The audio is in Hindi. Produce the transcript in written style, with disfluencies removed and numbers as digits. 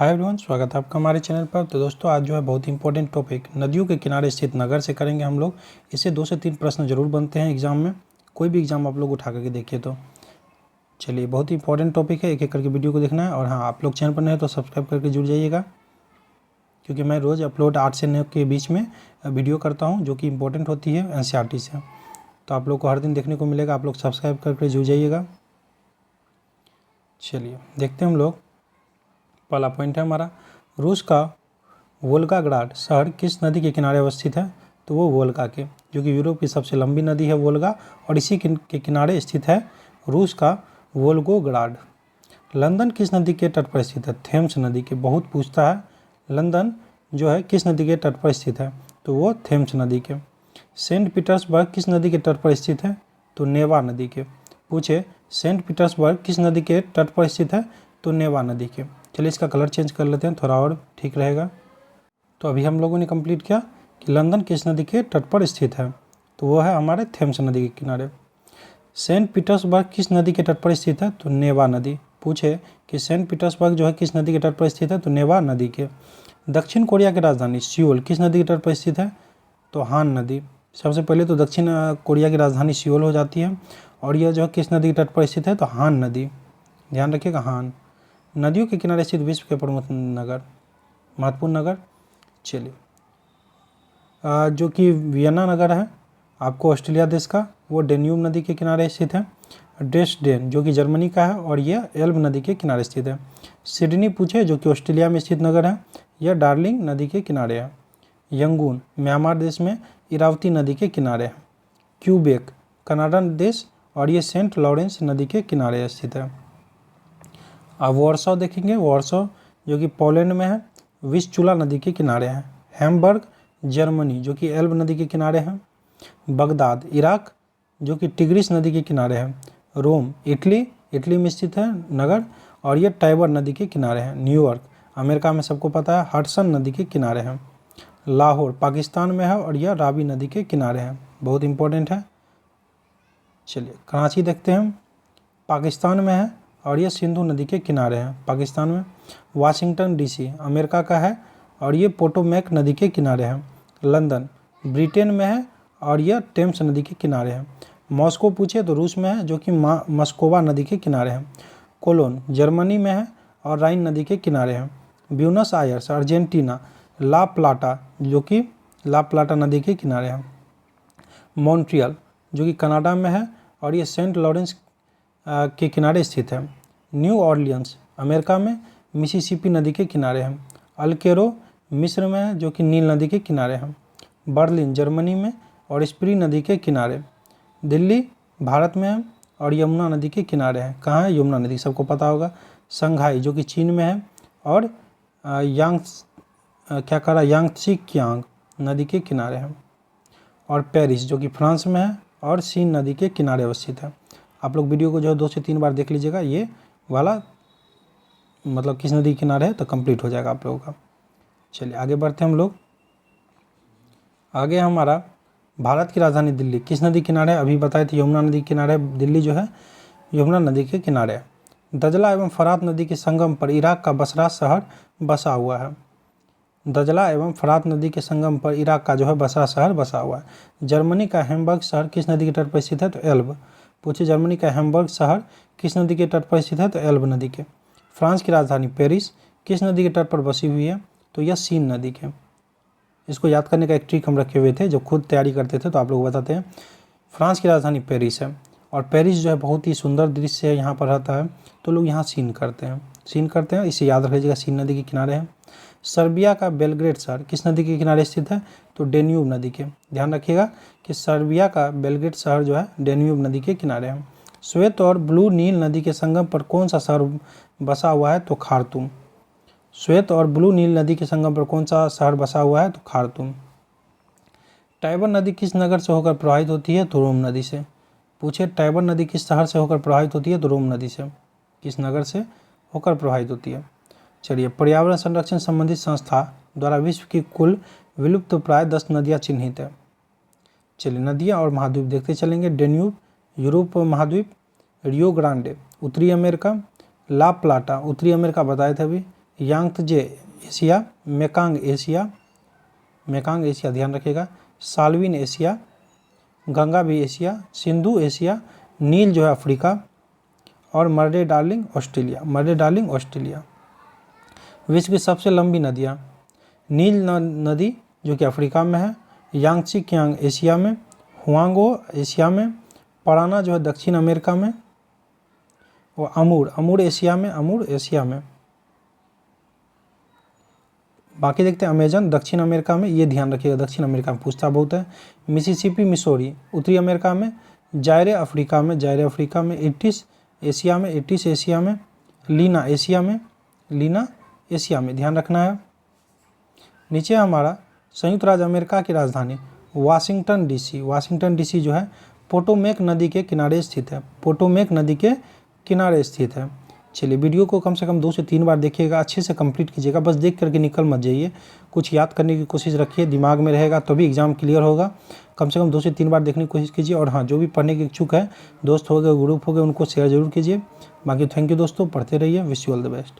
हाय एवरीवन, स्वागत है आपका हमारे चैनल पर। तो दोस्तों आज जो है बहुत ही इंपॉर्टेंट टॉपिक नदियों के किनारे स्थित नगर से करेंगे हम लोग। इससे 2 से 3 प्रश्न जरूर बनते हैं एग्जाम में, कोई भी एग्जाम आप लोग उठा करके देखिए। तो चलिए, बहुत ही इंपॉर्टेंट टॉपिक है, एक एक करके वीडियो को देखना है। और हाँ, आप लोग चैनल पर नए हैं तो सब्सक्राइब करके जुड़ जाइएगा, क्योंकि मैं रोज़ अपलोड 8 से 9 के बीच में वीडियो करता हूँ जो कि इंपॉर्टेंट होती है NCERT से। तो आप लोग को हर दिन देखने को मिलेगा, आप लोग सब्सक्राइब करके जुड़ जाइएगा। चलिए देखते हैं हम लोग। पहला पॉइंट है हमारा, रूस का वोल्गाग्राड शहर किस नदी के किनारे अवस्थित है? तो वो वोल्गा के, जो कि यूरोप की सबसे लंबी नदी है वोल्गा, और इसी के किनारे स्थित है रूस का वोल्गोग्राड। लंदन किस नदी के तट पर स्थित है? थेम्स नदी के। बहुत पूछता है, लंदन जो है किस नदी के तट पर स्थित है? तो वो थेम्स नदी के। सेंट पीटर्सबर्ग किस नदी के तट पर स्थित है? तो नेवा नदी के। पूछे, सेंट पीटर्सबर्ग किस नदी के तट पर स्थित है? तो नेवा नदी के। चलिए इसका कलर चेंज कर लेते हैं, थोड़ा और ठीक रहेगा। तो अभी हम लोगों ने कंप्लीट किया कि लंदन किस नदी के तट पर स्थित है, तो वो है हमारे थेम्स नदी के किनारे। सेंट पीटर्सबर्ग किस नदी के तट पर स्थित है? तो नेवा नदी। पूछे कि सेंट पीटर्सबर्ग जो है किस नदी के तट पर स्थित है? तो नेवा नदी के। दक्षिण कोरिया की राजधानी सियोल किस नदी के तट पर स्थित है? तो हान नदी। सबसे पहले तो दक्षिण कोरिया की राजधानी सियोल हो जाती है, और यह जो है किस नदी के तट पर स्थित है? तो हान नदी। ध्यान रखिएगा, हान। नदियों के किनारे स्थित विश्व के प्रमुख नगर, महत्वपूर्ण नगर। चलिए, जो कि वियना नगर है आपको ऑस्ट्रेलिया देश का, वो डेन्यूब नदी के किनारे स्थित है। ड्रेसडेन जो कि जर्मनी का है, और यह एल्ब नदी के किनारे स्थित है। सिडनी पूछे, जो कि ऑस्ट्रेलिया में स्थित नगर है, यह डार्लिंग नदी के किनारे है। यंगून म्यांमार देश में इरावती नदी के किनारे है। क्यूबेक कनाडा देश, और ये सेंट लॉरेंस नदी के किनारे स्थित है। अब वॉर्सो देखेंगे, वॉर्सो जो कि पोलैंड में है, विस्चुला नदी के किनारे है। हैम्बर्ग जर्मनी जो कि एल्ब नदी के किनारे है। बगदाद इराक जो कि टिग्रिस नदी के किनारे है। रोम इटली में स्थित है नगर, और ये टाइबर नदी के किनारे है। न्यूयॉर्क अमेरिका में सबको पता है, हडसन नदी के किनारे है। लाहौर पाकिस्तान में है, और यह रावी नदी के किनारे है, बहुत इंपॉर्टेंट है। चलिए कराची देखते हैं, पाकिस्तान में है, और यह सिंधु नदी के किनारे है पाकिस्तान में। वाशिंगटन DC अमेरिका का है, और ये पोटोमैक नदी के किनारे है। लंदन ब्रिटेन में है, और यह टेम्स नदी के किनारे है। मॉस्को पूछे तो रूस में है, जो कि मस्कोवा नदी के किनारे है। कोलोन जर्मनी में है, और राइन नदी के किनारे है। ब्यूनस आयर्स अर्जेंटीना, ला प्लाटा जो कि ला प्लाटा नदी के किनारे है। मॉन्ट्रियल जो कि कनाडा में है, और ये सेंट लॉरेंस के किनारे स्थित है। न्यू ऑर्लियंस अमेरिका में मिसिसिपी नदी के किनारे है। अलकेरो मिस्र में है, जो कि नील नदी के किनारे है। बर्लिन जर्मनी में, और स्प्री नदी के किनारे। दिल्ली भारत में है, और यमुना नदी के किनारे है। कहाँ है? यमुना नदी, सबको पता होगा। संघाई जो कि चीन में है, और यांगत्सी कियांग नदी के किनारे है। और पेरिस जो कि फ्रांस में है, और सीन नदी के किनारे अवस्थित है। आप लोग वीडियो को जो है 2 से 3 बार देख लीजिएगा, ये वाला मतलब किस नदी के किनारे है, तो कंप्लीट हो जाएगा आप लोगों का। चलिए आगे बढ़ते हैं हम लोग। आगे हमारा भारत की राजधानी दिल्ली किस नदी किनारे है? अभी बताए थे यमुना नदी के किनारे। दिल्ली जो है यमुना नदी के किनारे है। दजला एवं फरात नदी के संगम पर इराक का बसरा शहर बसा हुआ है। दजला एवं फरात नदी के संगम पर इराक का जो है बसरा शहर बसा हुआ है। जर्मनी का हैम्बर्ग शहर किस नदी के तट पर स्थित है? तो एल्ब। पूछे, जर्मनी का हैम्बर्ग शहर किस नदी के तट पर स्थित है? तो एल्ब नदी के। फ्रांस की राजधानी पेरिस किस नदी के तट पर बसी हुई है? तो यह सीन नदी के। इसको याद करने का एक ट्रिक हम रखे हुए थे, जो खुद तैयारी करते थे, तो आप लोग बताते हैं। फ्रांस की राजधानी पेरिस है, और पेरिस जो है बहुत ही सुंदर दृश्य है यहाँ पर रहता है, तो लोग यहाँ सीन करते हैं, इसे याद रख लीजिएगा, सीन नदी के किनारे है। सर्बिया का बेलग्रेड शहर किस नदी के किनारे स्थित है? तो डेन्यूब नदी के। ध्यान रखिएगा कि सर्बिया का बेलग्रेड शहर जो है डेन्यूब नदी के किनारे है। श्वेत और ब्लू नील नदी के संगम पर कौन सा शहर बसा हुआ है? तो खार्तूम। श्वेत और ब्लू नील नदी के संगम पर कौन सा शहर बसा हुआ है? तो खार्तूम। टाइबर नदी किस नगर से होकर प्रवाहित होती है? तो रोम नदी से। पूछे, टाइबर नदी किस शहर से होकर प्रवाहित होती है? तो रोम नदी से। किस नगर से होकर प्रवाहित होती है? चलिए, पर्यावरण संरक्षण संबंधित संस्था द्वारा विश्व की कुल विलुप्त प्राय 10 नदियाँ चिन्हित है। चलिए नदियाँ और महाद्वीप देखते चलेंगे। डेन्यूब यूरोप महाद्वीप। रियो ग्रांडे उत्तरी अमेरिका। ला प्लाटा उत्तरी अमेरिका बताए थे अभी, Yangtze Asia, Mekong Asia, Mekong Asia ध्यान रखिएगा, साल्विन एशिया, गंगा भी एशिया, सिंधु एशिया, नील जो है अफ्रीका, और मर्डे डार्लिंग ऑस्ट्रेलिया, मर्डे डार्लिंग ऑस्ट्रेलिया। विश्व की सबसे लंबी नदियाँ, नील नदी जो कि अफ्रीका में है, यांगची कियांग एशिया में, हुआंगो एशिया में, पराना जो है दक्षिण अमेरिका में, और अमूर एशिया में, अमूर एशिया में। बाकी देखते हैं अमेजन दक्षिण अमेरिका में, ये ध्यान रखिएगा दक्षिण अमेरिका में पूछता बहुत है। मिसिसिपी मिसौरी उत्तरी अमेरिका में, जायरे अफ्रीका में, जायरे अफ्रीका में, इटिस एशिया में, इटिस एशिया में, लीना एशिया में, लीना एशिया में ध्यान रखना है। नीचे हमारा संयुक्त राज्य अमेरिका की राजधानी वाशिंगटन डीसी, वाशिंगटन डीसी जो है पोटोमेक नदी के किनारे स्थित है, पोटोमेक नदी के किनारे स्थित है। चलिए वीडियो को कम से कम 2 से 3 बार देखिएगा, अच्छे से कंप्लीट कीजिएगा, बस देख करके निकल मत जाइए, कुछ याद करने की कोशिश रखिए, दिमाग में रहेगा तभी एग्जाम क्लियर होगा। कम से कम 2 से 3 बार देखने की कोशिश कीजिए। और हाँ, जो भी पढ़ने के इच्छुक है, दोस्त हो गए, ग्रुप हो गए, उनको शेयर जरूर कीजिए। बाकी थैंक यू दोस्तों, पढ़ते रहिए, wish you all the best.